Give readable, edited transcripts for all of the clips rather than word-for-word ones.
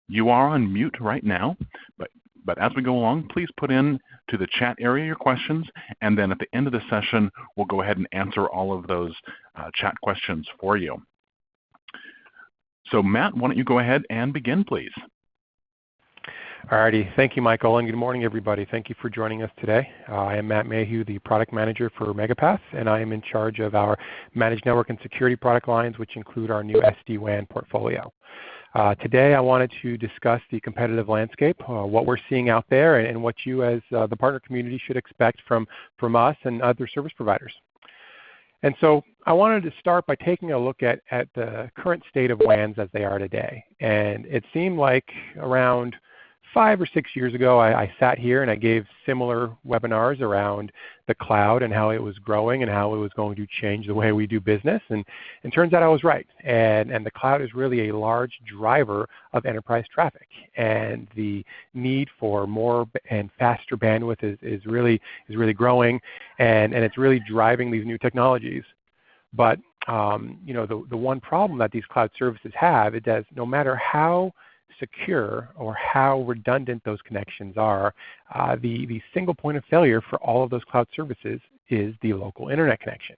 You are on mute right now, but as we go along, please put in to the chat area your questions, and then at the end of the session, we'll go ahead and answer all of those chat questions for you. So Matt, why don't you go ahead and begin, please? Alrighty, thank you, Michael, and good morning, everybody. Thank you for joining us today. I am Matt Mayhew, the product manager for MegaPath, and I am in charge of our managed network and security product lines, which include our new SD-WAN portfolio. Today, I wanted to discuss the competitive landscape, what we're seeing out there, and what you as the partner community should expect from us and other service providers. And so I wanted to start by taking a look at the current state of WANs as they are today. And it seemed like around 5 or 6 years ago, I sat here and I gave similar webinars around the cloud and how it was growing and how it was going to change the way we do business. And it turns out I was right. And the cloud is really a large driver of enterprise traffic. And the need for more and faster bandwidth is really growing, and it's really driving these new technologies. But you know, the one problem that these cloud services have is that no matter how secure or how redundant those connections are, the single point of failure for all of those cloud services is the local internet connection.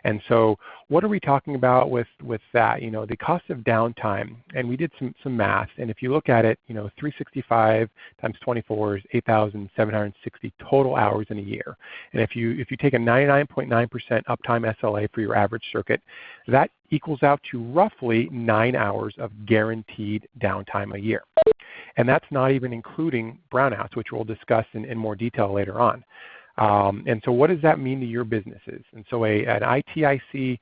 And so what are we talking about with that? You know, the cost of downtime, and we did some math, and if you look at it, you know, 365 times 24 is 8,760 total hours in a year. And if you take a 99.9% uptime SLA for your average circuit, that equals out to roughly 9 hours of guaranteed downtime a year. And that's not even including brownouts, which we'll discuss in more detail later on. And so what does that mean to your businesses? And so an ITIC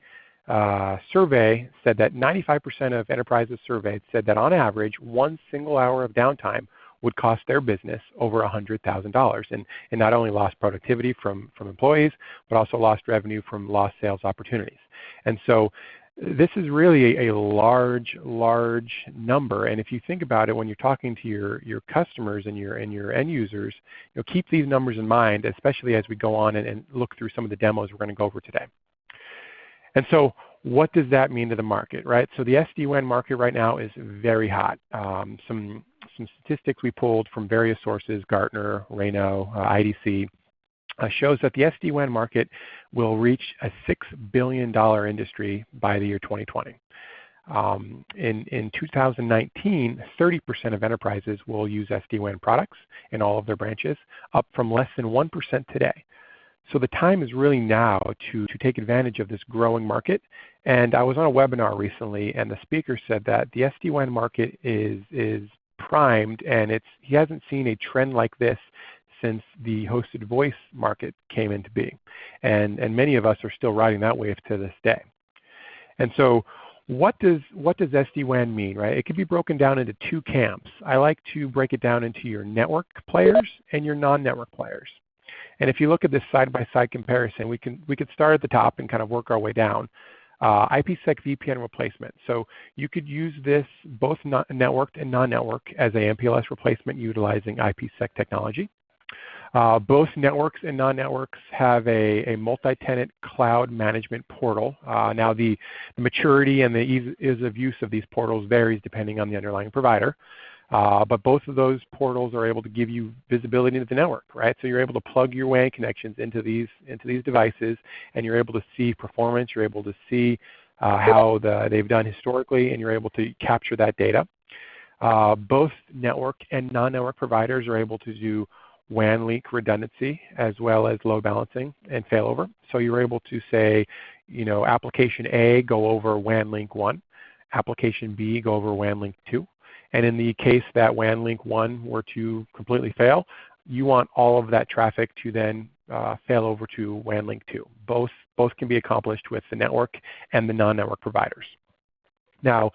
survey said that 95% of enterprises surveyed said that on average, 1 single hour of downtime would cost their business over $100,000, and not only lost productivity from employees, but also lost revenue from lost sales opportunities. And so this is really a large number, and if you think about it, when you're talking to your customers and your end users, you know, keep these numbers in mind, especially as we go on and look through some of the demos we're going to go over today. And so what does that mean to the market, right? So the SD-WAN market right now is very hot. Some statistics we pulled from various sources, Gartner, Reno, IDC, shows that the SD-WAN market will reach a $6 billion industry by the year 2020. In 2019, 30% of enterprises will use SD-WAN products in all of their branches, up from less than 1% today. So the time is really now to take advantage of this growing market. And I was on a webinar recently, and the speaker said that the SD-WAN market is primed, and he hasn't seen a trend like this since the hosted voice market came into being. And many of us are still riding that wave to this day. And so what does SD-WAN mean, right? It can be broken down into 2 camps. I like to break it down into your network players and your non-network players. And if you look at this side-by-side comparison, we could start at the top and kind of work our way down. IPsec VPN replacement. So you could use this both networked and non-network as a MPLS replacement utilizing IPsec technology. Both networks and non-networks have a multi-tenant cloud management portal. Now the maturity and the ease of use of these portals varies depending on the underlying provider. But both of those portals are able to give you visibility into the network, right? So you're able to plug your WAN connections into these devices, and you're able to see performance, you're able to see how they've done historically, and you're able to capture that data. Both network and non-network providers are able to do WAN link redundancy as well as load balancing and failover. So you're able to say, you know, application A go over WAN link 1, application B go over WAN link 2. And in the case that WAN link 1 were to completely fail, you want all of that traffic to then fail over to WAN link 2. Both can be accomplished with the network and the non-network providers. Now,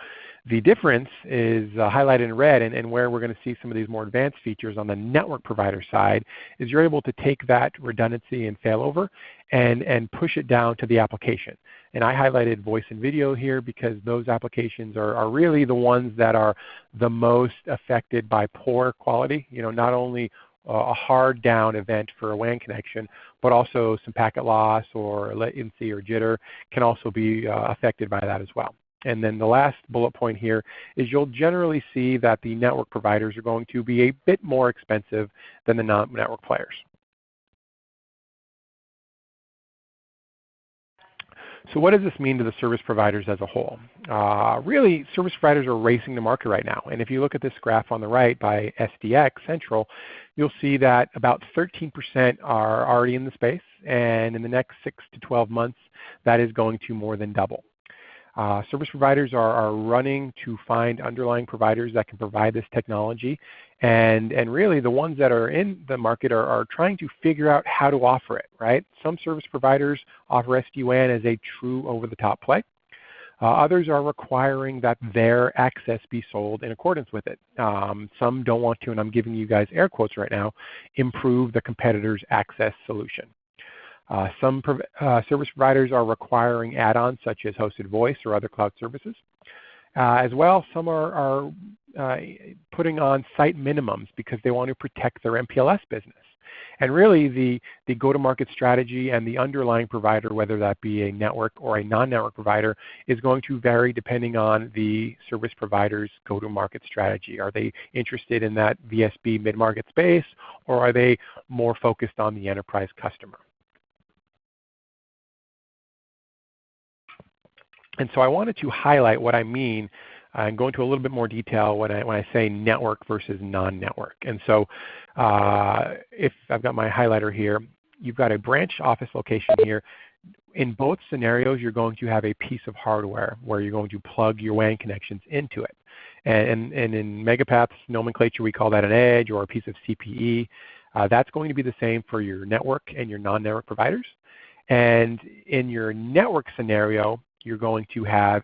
the difference is highlighted in red, and where we're going to see some of these more advanced features on the network provider side is you're able to take that redundancy and failover and push it down to the application. And I highlighted voice and video here because those applications are really the ones that are the most affected by poor quality. You know, not only a hard down event for a WAN connection, but also some packet loss or latency or jitter can also be affected by that as well. And then the last bullet point here is you'll generally see that the network providers are going to be a bit more expensive than the non-network players. So what does this mean to the service providers as a whole? Really, service providers are racing the market right now. And if you look at this graph on the right by SDX Central, you'll see that about 13% are already in the space. And in the next 6 to 12 months, that is going to more than double. Service providers are running to find underlying providers that can provide this technology. And really, the ones that are in the market are trying to figure out how to offer it, right? Some service providers offer SD-WAN as a true over-the-top play. Others are requiring that their access be sold in accordance with it. Some don't want to, and I'm giving you guys air quotes right now, improve the competitor's access solution. Some service providers are requiring add-ons such as hosted voice or other cloud services. As well, some are putting on site minimums because they want to protect their MPLS business. And really, the go-to-market strategy and the underlying provider, whether that be a network or a non-network provider, is going to vary depending on the service provider's go-to-market strategy. Are they interested in that VSB mid-market space, or are they more focused on the enterprise customer? And so I wanted to highlight what I mean and go into a little bit more detail when I say network versus non-network. And so if I've got my highlighter here, you've got a branch office location here. In both scenarios, you're going to have a piece of hardware where you're going to plug your WAN connections into it. And in MegaPath's nomenclature, we call that an edge or a piece of CPE. That's going to be the same for your network and your non-network providers. And in your network scenario, you're going to have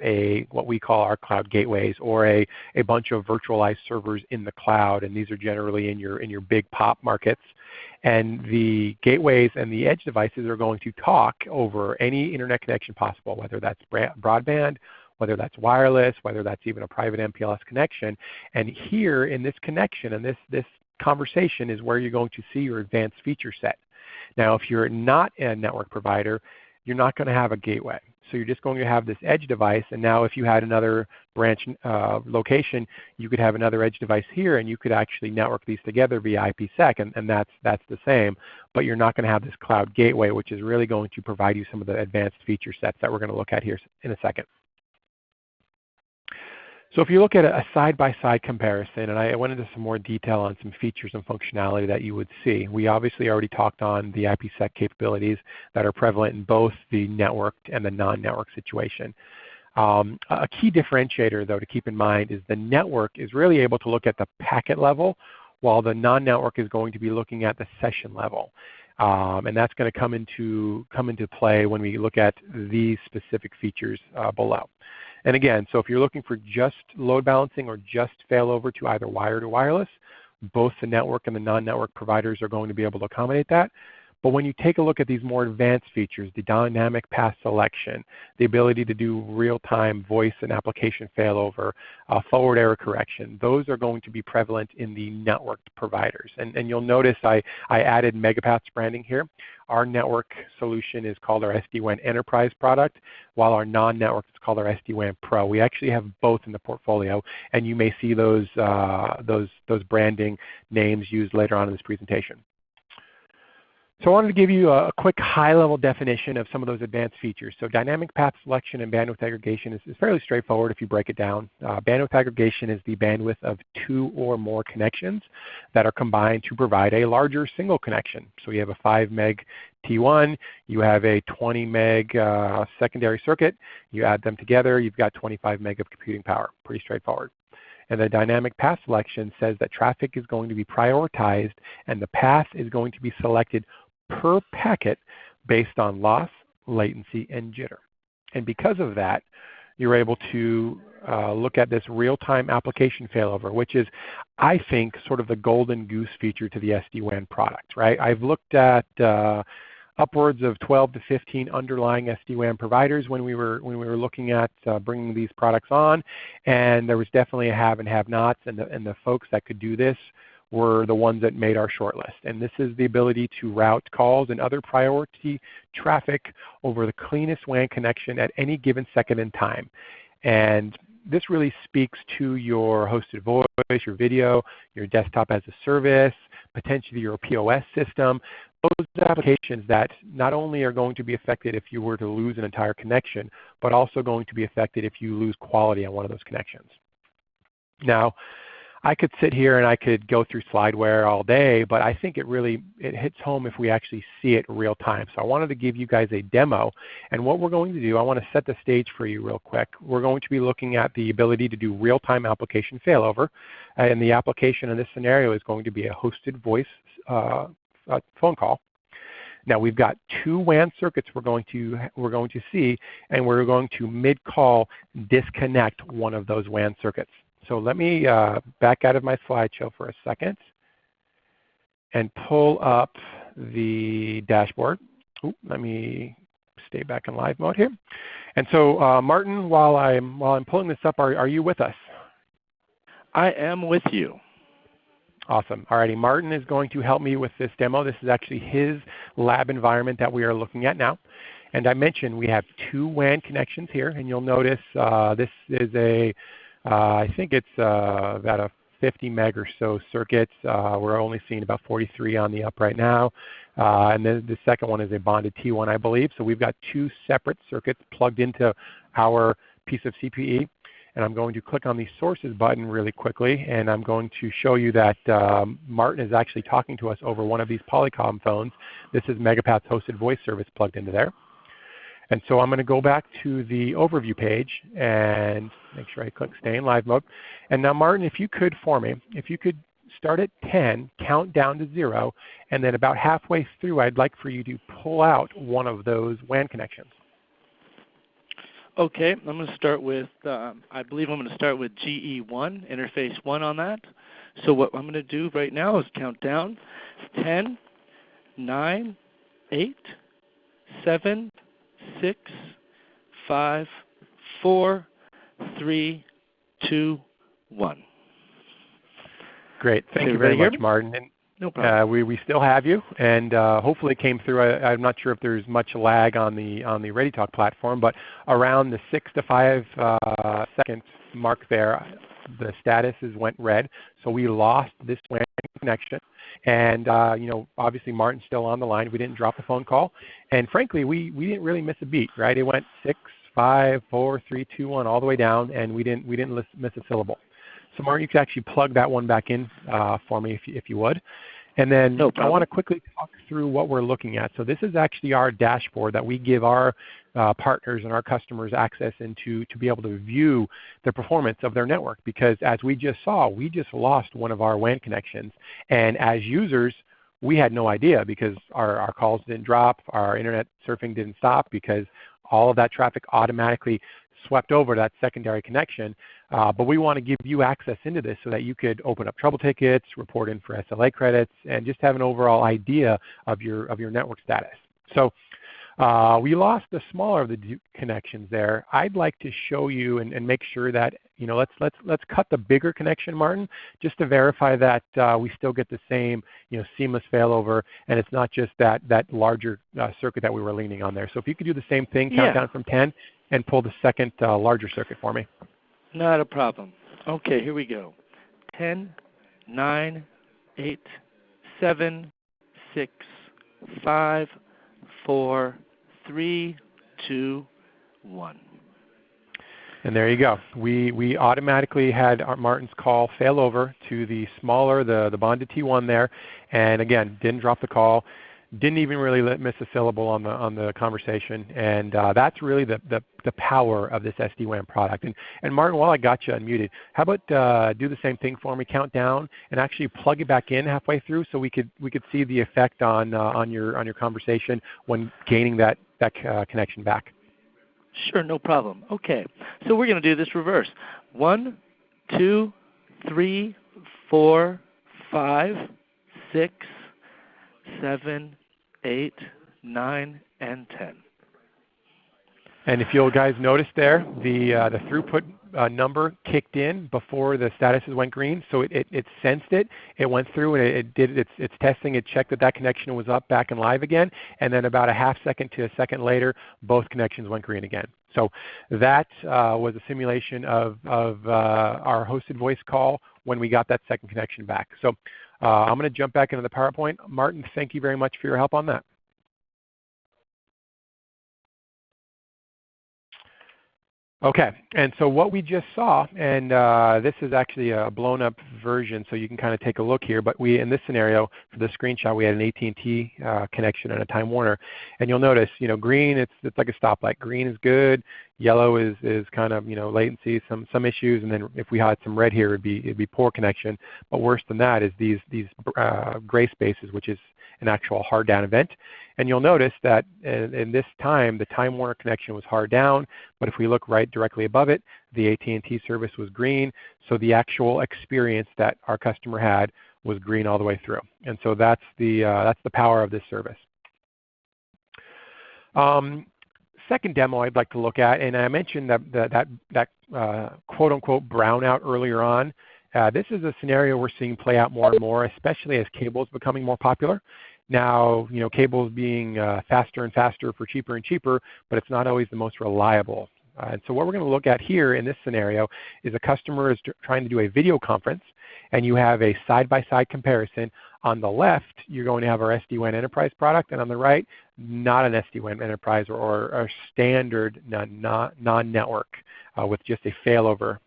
what we call our cloud gateways, or a bunch of virtualized servers in the cloud, and these are generally in your big POP markets. And the gateways and the edge devices are going to talk over any internet connection possible, whether that's broadband, whether that's wireless, whether that's even a private MPLS connection. And here in this connection and this conversation is where you're going to see your advanced feature set. Now, if you're not a network provider, you're not going to have a gateway. So you're just going to have this edge device, and now if you had another branch location, you could have another edge device here, and you could actually network these together via IPsec, and that's the same. But you're not going to have this cloud gateway, which is really going to provide you some of the advanced feature sets that we're going to look at here in a second. So if you look at a side-by-side comparison, and I went into some more detail on some features and functionality that you would see. We obviously already talked on the IPsec capabilities that are prevalent in both the networked and the non-network situation. A key differentiator, though, to keep in mind is the network is really able to look at the packet level, while the non-network is going to be looking at the session level. And that's going to come into play when we look at these specific features below. And again, so if you're looking for just load balancing or just failover to either wired or wireless, both the network and the non-network providers are going to be able to accommodate that. But when you take a look at these more advanced features, the dynamic path selection, the ability to do real-time voice and application failover, forward error correction, those are going to be prevalent in the networked providers. And you'll notice I added MegaPath's branding here. Our network solution is called our SD-WAN Enterprise product, while our non-network is called our SD-WAN Pro. We actually have both in the portfolio, and you may see those branding names used later on in this presentation. So I wanted to give you a quick high-level definition of some of those advanced features. So dynamic path selection and bandwidth aggregation is fairly straightforward if you break it down. Bandwidth aggregation is the bandwidth of 2 or more connections that are combined to provide a larger single connection. So you have a 5 meg T1, you have a 20 meg secondary circuit, you add them together, you've got 25 meg of computing power. Pretty straightforward. And the dynamic path selection says that traffic is going to be prioritized and the path is going to be selected per packet based on loss, latency, and jitter. And because of that, you're able to look at this real-time application failover, which is, I think, sort of the golden goose feature to the SD-WAN product, right? I've looked at upwards of 12 to 15 underlying SD-WAN providers when we were looking at bringing these products on, and there was definitely a have and have-nots, and the folks that could do this were the ones that made our shortlist. And this is the ability to route calls and other priority traffic over the cleanest WAN connection at any given second in time. And this really speaks to your hosted voice, your video, your desktop as a service, potentially your POS system. Those applications that not only are going to be affected if you were to lose an entire connection, but also going to be affected if you lose quality on one of those connections. Now, I could sit here and I could go through slideware all day, but I think it hits home if we actually see it real time. So I wanted to give you guys a demo. And what we're going to do, I want to set the stage for you real quick. We're going to be looking at the ability to do real-time application failover. And the application in this scenario is going to be a hosted voice phone call. Now we've got two WAN circuits we're going to see, and we're going to mid-call disconnect one of those WAN circuits. So let me back out of my slideshow for a second and pull up the dashboard. Ooh, let me stay back in live mode here. And so Martin, while I'm pulling this up, are you with us? I am with you. Awesome. Alrighty, Martin is going to help me with this demo. This is actually his lab environment that we are looking at now. And I mentioned we have two WAN connections here, and you'll notice this is I think it's about a 50 meg or so circuit. We're only seeing about 43 on the up right now. And then the second one is a bonded T1, I believe. So we've got two separate circuits plugged into our piece of CPE. And I'm going to click on the sources button really quickly, and I'm going to show you that Martin is actually talking to us over one of these Polycom phones. This is MegaPath's hosted voice service plugged into there. And so I'm going to go back to the overview page and make sure I click stay in live mode. And now Martin, if you could for me, if you could start at 10, count down to 0, and then about halfway through I'd like for you to pull out one of those WAN connections. Okay, I'm going to start with, I believe I'm going to start with GE1, interface 1 on that. So what I'm going to do right now is count down 10, 9, 8, 7, 6, 5, 4, 3, 2, 1. Great. Thank you very much, Martin. And, no problem. We still have you, and hopefully it came through. I'm not sure if there's much lag on the ReadyTalk platform, but around the 6 to 5 second mark there, the statuses went red. So we lost this WAN connection. And obviously Martin's still on the line. We didn't drop the phone call, and frankly, we didn't really miss a beat, right? It went 6, 5, 4, 3, 2, 1 all the way down, and we didn't miss a syllable. So Martin, you could actually plug that one back in for me if you would. And then no problem. I want to quickly talk through what we're looking at. So this is actually our dashboard that we give our partners and our customers access into to be able to view the performance of their network. Because as we just saw, we just lost one of our WAN connections. And as users, we had no idea because our calls didn't drop, our internet surfing didn't stop because all of that traffic automatically swept over that secondary connection. But we want to give you access into this so that you could open up trouble tickets, report in for SLA credits, and just have an overall idea of your network status. So we lost the smaller of the connections there. I'd like to show you and make sure that let's cut the bigger connection, Martin, just to verify that we still get the same seamless failover, and it's not just that larger circuit that we were leaning on there. So if you could do the same thing, count down from 10, and pull the second larger circuit for me. Not a problem. Okay, here we go. 10, 9, 8, 7, 6, 5, 4, 3, 2, 1. And there you go. We automatically had Martin's call fail over to the smaller, the bonded T1 there, and again, didn't drop the call. Didn't even really miss a syllable on the conversation, and that's really the power of this SD-WAN product. And Martin, while I got you unmuted, how about do the same thing for me? Count down and actually plug it back in halfway through, so we could see the effect on your conversation when gaining that connection back. Sure, no problem. Okay, so we're going to do this reverse. 1, 2, 3, 4, 5, 6. 7, 8, 9, and 10. And if you'll guys notice there, the throughput number kicked in before the statuses went green. So it sensed it. It went through and it did its testing. It checked that that connection was up, back, and live again. And then about a half second to a second later, both connections went green again. So that was a simulation of our hosted voice call when we got that second connection back. So I'm going to jump back into the PowerPoint. Martin, thank you very much for your help on that. Okay, and so what we just saw, and this is actually a blown up version, so you can kind of take a look here, but in this scenario, for the screenshot, we had an AT&T connection and a Time Warner. And you'll notice, green, it's like a stoplight. Green is good, yellow is kind of, latency, some issues, and then if we had some red here, it'd be poor connection. But worse than that is these gray spaces, which is an actual hard down event. And you'll notice that in this time, the Time Warner connection was hard down, but if we look right directly above it, the AT&T service was green, so the actual experience that our customer had was green all the way through. And so that's the power of this service. Second demo I'd like to look at, and I mentioned that quote-unquote brownout earlier on. This is a scenario we're seeing play out more and more, especially as cable is becoming more popular. Now, cables being faster and faster for cheaper and cheaper, but it's not always the most reliable. And so what we're going to look at here in this scenario is a customer is trying to do a video conference, and you have a side-by-side comparison. On the left, you're going to have our SD-WAN Enterprise product, and on the right, not an SD-WAN Enterprise or a standard non-network with just a failover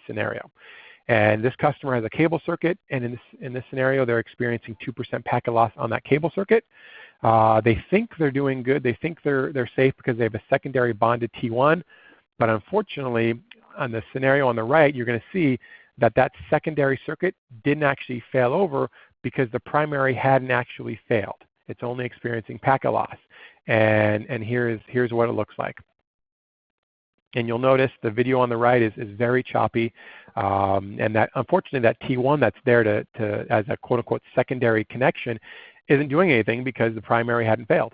scenario. And this customer has a cable circuit, and in this scenario, they're experiencing 2% packet loss on that cable circuit. They think they're doing good. They think they're safe because they have a secondary bonded T1. But unfortunately, on the scenario on the right, you're going to see that secondary circuit didn't actually fail over because the primary hadn't actually failed. It's only experiencing packet loss. And here's what it looks like. And you'll notice the video on the right is very choppy, and that unfortunately that T1 that's there as a quote-unquote secondary connection isn't doing anything because the primary hadn't failed.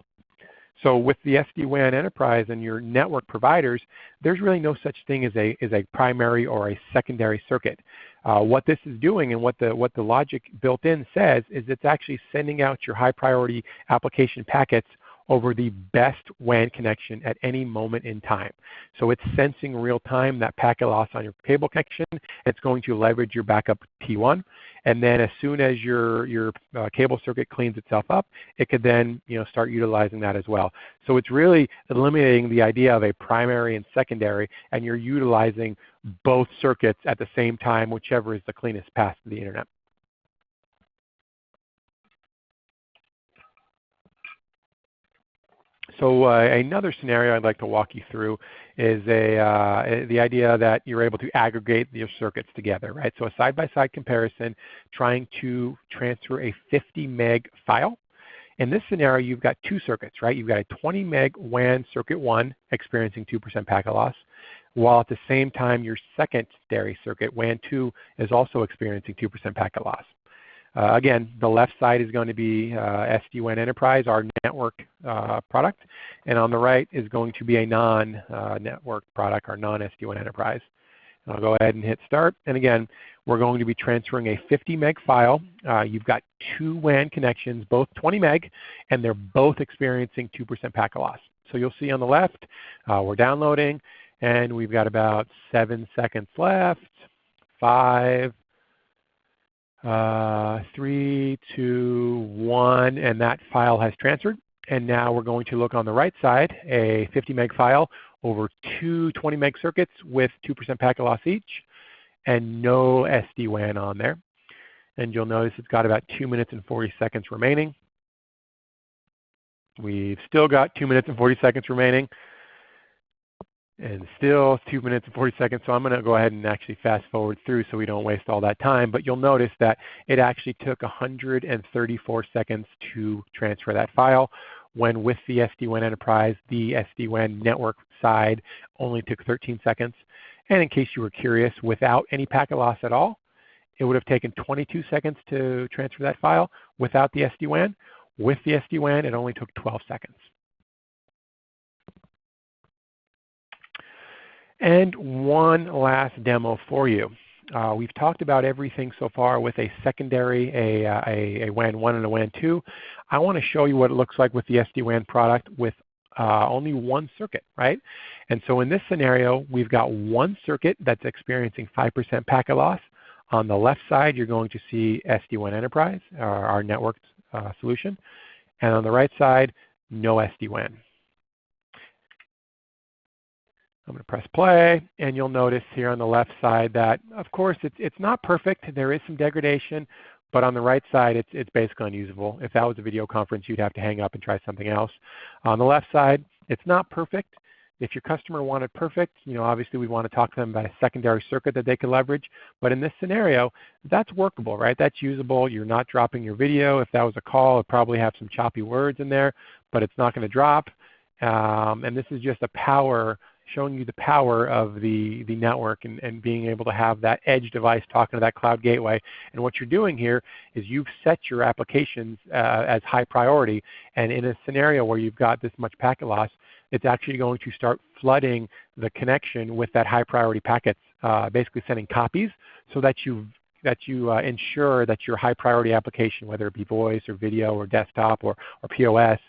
So with the SD-WAN Enterprise and your network providers, there's really no such thing as a primary or a secondary circuit. What this is doing and what the logic built in says is it's actually sending out your high priority application packets over the best WAN connection at any moment in time. So it's sensing real time that packet loss on your cable connection. It's going to leverage your backup T1. And then as soon as your cable circuit cleans itself up, it could then start utilizing that as well. So it's really eliminating the idea of a primary and secondary, and you're utilizing both circuits at the same time, whichever is the cleanest path to the internet. So another scenario I'd like to walk you through is the idea that you're able to aggregate your circuits together, right? So a side-by-side comparison trying to transfer a 50 meg file. In this scenario, you've got two circuits, right? You've got a 20 meg WAN circuit 1 experiencing 2% packet loss, while at the same time your secondary circuit, WAN 2, is also experiencing 2% packet loss. Again, the left side is going to be SD-WAN Enterprise, our network product, and on the right is going to be a non-network product, our non-SD-WAN Enterprise. And I'll go ahead and hit start. And again, we're going to be transferring a 50 meg file. You've got two WAN connections, both 20 meg, and they're both experiencing 2% packet loss. So you'll see on the left, we're downloading, and we've got about 7 seconds left, 5, 3, 2, 1, and that file has transferred. And now we're going to look on the right side, a 50 meg file over two 20 meg circuits with 2% packet loss each, and no SD-WAN on there. And you'll notice it's got about 2 minutes and 40 seconds remaining. We've still got 2 minutes and 40 seconds remaining. And still 2 minutes and 40 seconds, so I'm going to go ahead and actually fast forward through so we don't waste all that time. But you'll notice that it actually took 134 seconds to transfer that file, when with the SD-WAN Enterprise, the SD-WAN network side only took 13 seconds. And in case you were curious, without any packet loss at all, it would have taken 22 seconds to transfer that file without the SD-WAN. With the SD-WAN, it only took 12 seconds. And one last demo for you. We've talked about everything so far with a secondary, a WAN 1 and a WAN 2. I want to show you what it looks like with the SD-WAN product with only one circuit, right? And so in this scenario, we've got one circuit that's experiencing 5% packet loss. On the left side, you're going to see SD-WAN Enterprise, our networked solution. And on the right side, no SD-WAN. I'm going to press play, and you'll notice here on the left side that, of course, it's not perfect. There is some degradation, but on the right side, it's basically unusable. If that was a video conference, you'd have to hang up and try something else. On the left side, it's not perfect. If your customer wanted perfect, obviously we want to talk to them about a secondary circuit that they could leverage. But in this scenario, that's workable, right? That's usable. You're not dropping your video. If that was a call, it'd probably have some choppy words in there, but it's not going to drop. And this is just showing you the power of the network and being able to have that edge device talking to that cloud gateway. And what you're doing here is you've set your applications as high priority. And in a scenario where you've got this much packet loss, it's actually going to start flooding the connection with that high priority packets, basically sending copies so that you ensure that your high priority application, whether it be voice or video or desktop or POS,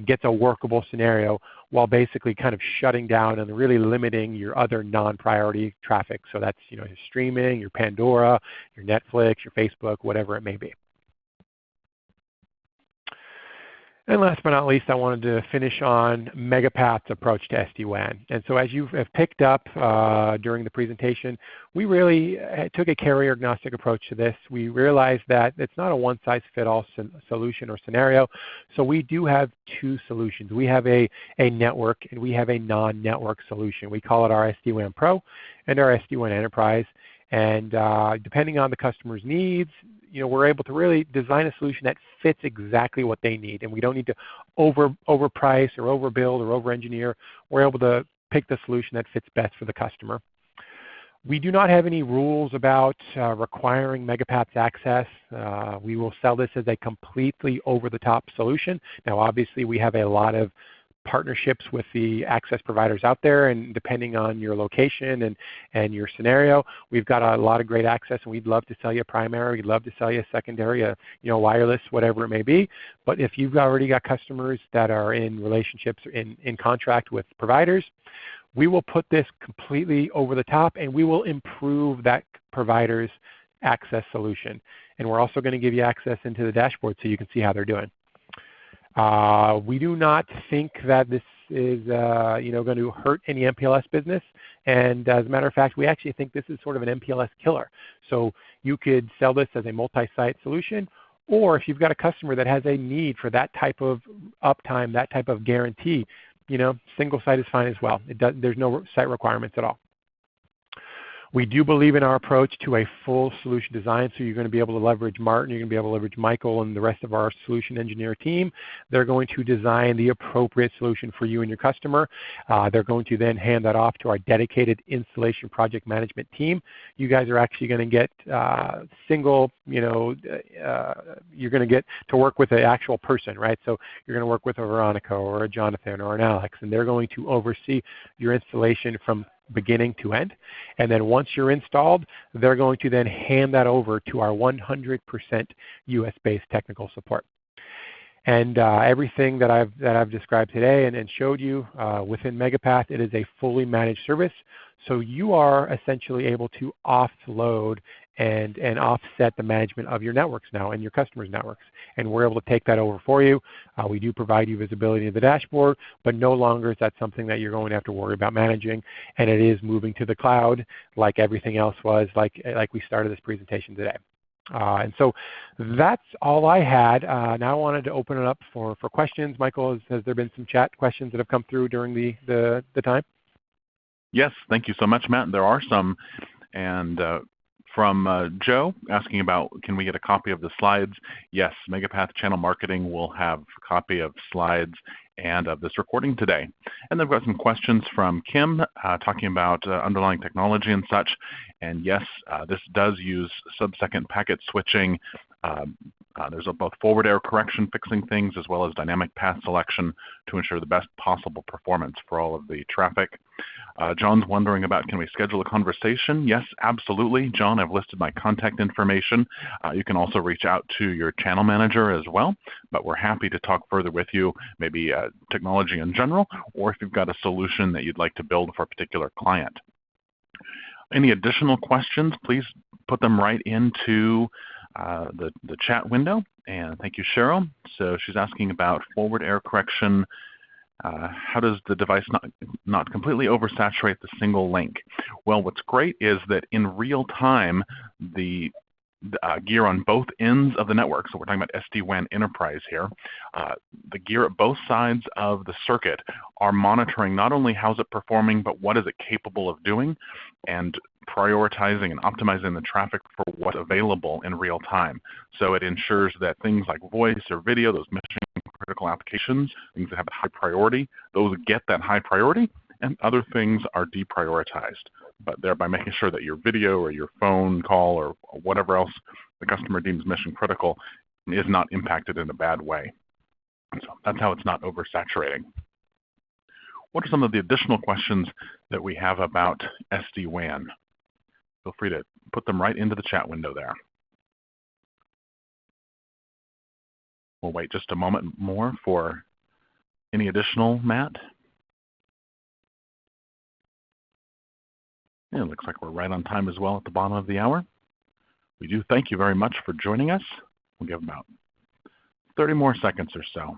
gets a workable scenario while basically kind of shutting down and really limiting your other non-priority traffic. So that's your streaming, your Pandora, your Netflix, your Facebook, whatever it may be. And last but not least, I wanted to finish on MegaPath's approach to SD-WAN. And so as you have picked up during the presentation, we really took a carrier-agnostic approach to this. We realized that it's not a one-size-fits-all solution or scenario. So we do have two solutions. We have a network and we have a non-network solution. We call it our SD-WAN Pro and our SD-WAN Enterprise. And depending on the customer's needs, we're able to really design a solution that fits exactly what they need. And we don't need to overprice or overbuild or over-engineer. We're able to pick the solution that fits best for the customer. We do not have any rules about requiring MegaPath's access. We will sell this as a completely over-the-top solution. Now, obviously, we have a lot of partnerships with the access providers out there, and depending on your location and your scenario, we've got a lot of great access, and we'd love to sell you a primary, we'd love to sell you a secondary, wireless, whatever it may be. But if you've already got customers that are in relationships, in contract with providers, we will put this completely over the top, and we will improve that provider's access solution. And we're also going to give you access into the dashboard so you can see how they're doing. We do not think that this is going to hurt any MPLS business. And as a matter of fact, we actually think this is sort of an MPLS killer. So you could sell this as a multi-site solution, or if you've got a customer that has a need for that type of uptime, that type of guarantee, single site is fine as well. There's no site requirements at all. We do believe in our approach to a full solution design, so you're going to be able to leverage Martin, you're going to be able to leverage Michael and the rest of our solution engineer team. They're going to design the appropriate solution for you and your customer. They're going to then hand that off to our dedicated installation project management team. You guys are actually going to get you're going to get to work with an actual person, right? So you're going to work with a Veronica or a Jonathan or an Alex, and they're going to oversee your installation from beginning to end. And then once you're installed, they're going to then hand that over to our 100% US-based technical support. And everything that I've described today and showed you within MegaPath, it is a fully managed service. So you are essentially able to offload and offset the management of your networks now and your customers' networks. And we're able to take that over for you. We do provide you visibility in the dashboard, but no longer is that something that you're going to have to worry about managing. And it is moving to the cloud like everything else was, like we started this presentation today. And so that's all I had. Now I wanted to open it up for questions. Michael, has there been some chat questions that have come through during the time? Yes, thank you so much, Matt. There are some. And from Joe asking about, can we get a copy of the slides? Yes, MegaPath Channel Marketing will have a copy of slides and of this recording today. And they've got some questions from Kim talking about underlying technology and such. And yes, this does use sub-second packet switching There's both forward error correction, fixing things, as well as dynamic path selection to ensure the best possible performance for all of the traffic. John's wondering about, can we schedule a conversation? Yes, absolutely. John, I've listed my contact information. You can also reach out to your channel manager as well, but we're happy to talk further with you, maybe technology in general, or if you've got a solution that you'd like to build for a particular client. Any additional questions, please put them right into the chat window. And thank you, Cheryl. So she's asking about forward error correction. How does the device not completely oversaturate the single link? Well, what's great is that in real time, the gear on both ends of the network, so we're talking about SD-WAN Enterprise here, the gear at both sides of the circuit are monitoring not only how's it performing, but what is it capable of doing, and prioritizing and optimizing the traffic for what's available in real time. So it ensures that things like voice or video, those mission critical applications, things that have a high priority, those get that high priority, and other things are deprioritized, but thereby making sure that your video or your phone call or whatever else the customer deems mission critical is not impacted in a bad way. So that's how it's not oversaturating. What are some of the additional questions that we have about SD-WAN? Feel free to put them right into the chat window there. We'll wait just a moment more for any additional, Matt. Yeah, it looks like we're right on time as well at the bottom of the hour. We do thank you very much for joining us. We'll give about 30 more seconds or so.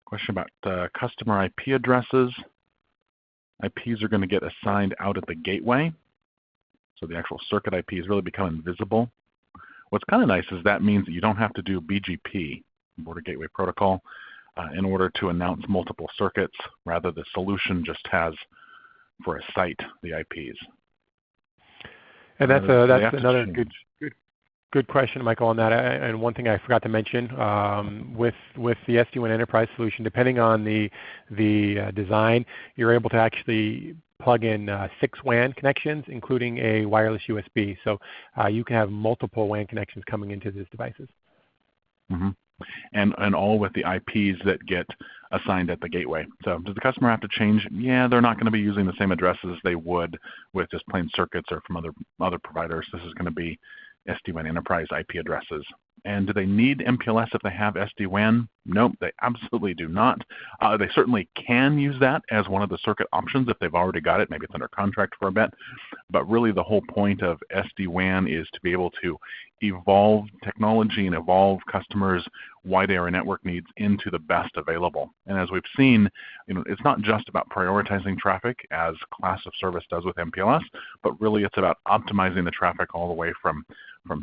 Question about customer IP addresses. IPs are going to get assigned out at the gateway. So the actual circuit IP has really become invisible. What's kind of nice is that means that you don't have to do BGP, Border Gateway Protocol, in order to announce multiple circuits. Rather, the solution just has, for a site, the IPs. And that's another good question, Michael, on that. And one thing I forgot to mention, with the SD-WAN Enterprise solution, depending on the design, you're able to actually plug in 6 WAN connections, including a wireless USB. So you can have multiple WAN connections coming into these devices. Mm-hmm. And all with the IPs that get assigned at the gateway. So does the customer have to change? Yeah, they're not going to be using the same addresses they would with just plain circuits or from other providers. This is going to be SD-WAN Enterprise IP addresses. And do they need MPLS if they have SD-WAN? Nope, they absolutely do not. They certainly can use that as one of the circuit options if they've already got it. Maybe it's under contract for a bit. But really the whole point of SD-WAN is to be able to evolve technology and evolve customers' wide area network needs into the best available. And as we've seen, it's not just about prioritizing traffic as class of service does with MPLS, but really it's about optimizing the traffic all the way from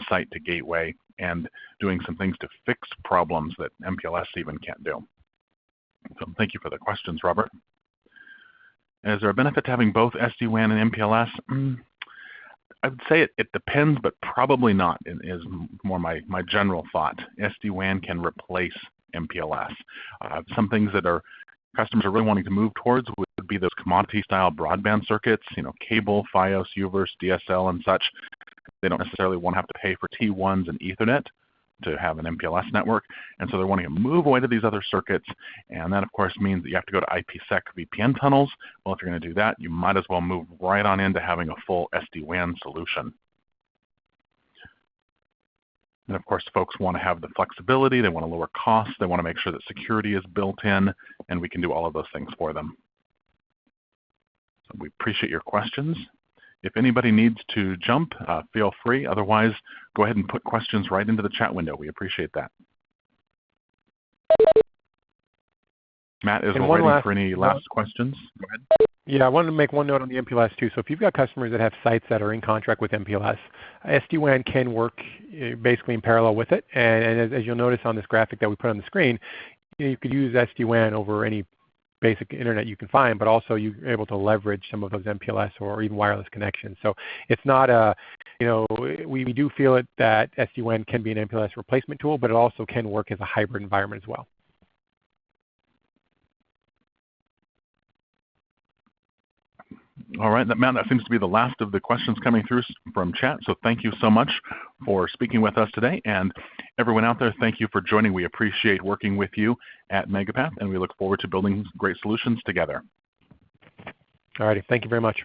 site to gateway and doing some things to fix problems that MPLS even can't do. So thank you for the questions, Robert. Is there a benefit to having both SD-WAN and MPLS? I would say it depends, but probably not, is more my general thought. SD-WAN can replace MPLS. Some things that customers are really wanting to move towards would be those commodity-style broadband circuits, cable, Fios, UVerse, DSL, and such. They don't necessarily want to have to pay for T1s and Ethernet to have an MPLS network, and so they're wanting to move away to these other circuits, and that of course means that you have to go to IPsec VPN tunnels. Well, if you're going to do that, you might as well move right on into having a full SD-WAN solution. And of course, folks want to have the flexibility, they want to lower costs, they want to make sure that security is built in, and we can do all of those things for them. So we appreciate your questions. If anybody needs to jump, feel free. Otherwise, go ahead and put questions right into the chat window. We appreciate that. Matt is waiting for any last questions. Go ahead. Yeah, I wanted to make one note on the MPLS too. So if you've got customers that have sites that are in contract with MPLS, SD-WAN can work basically in parallel with it. And as you'll notice on this graphic that we put on the screen, you could use SD-WAN over any basic internet you can find, but also you're able to leverage some of those MPLS or even wireless connections. So it's not we do feel that SD-WAN can be an MPLS replacement tool, but it also can work as a hybrid environment as well. All right, Matt, that seems to be the last of the questions coming through from chat. So thank you so much for speaking with us today. And everyone out there, thank you for joining. We appreciate working with you at MegaPath, and we look forward to building great solutions together. All righty, thank you very much.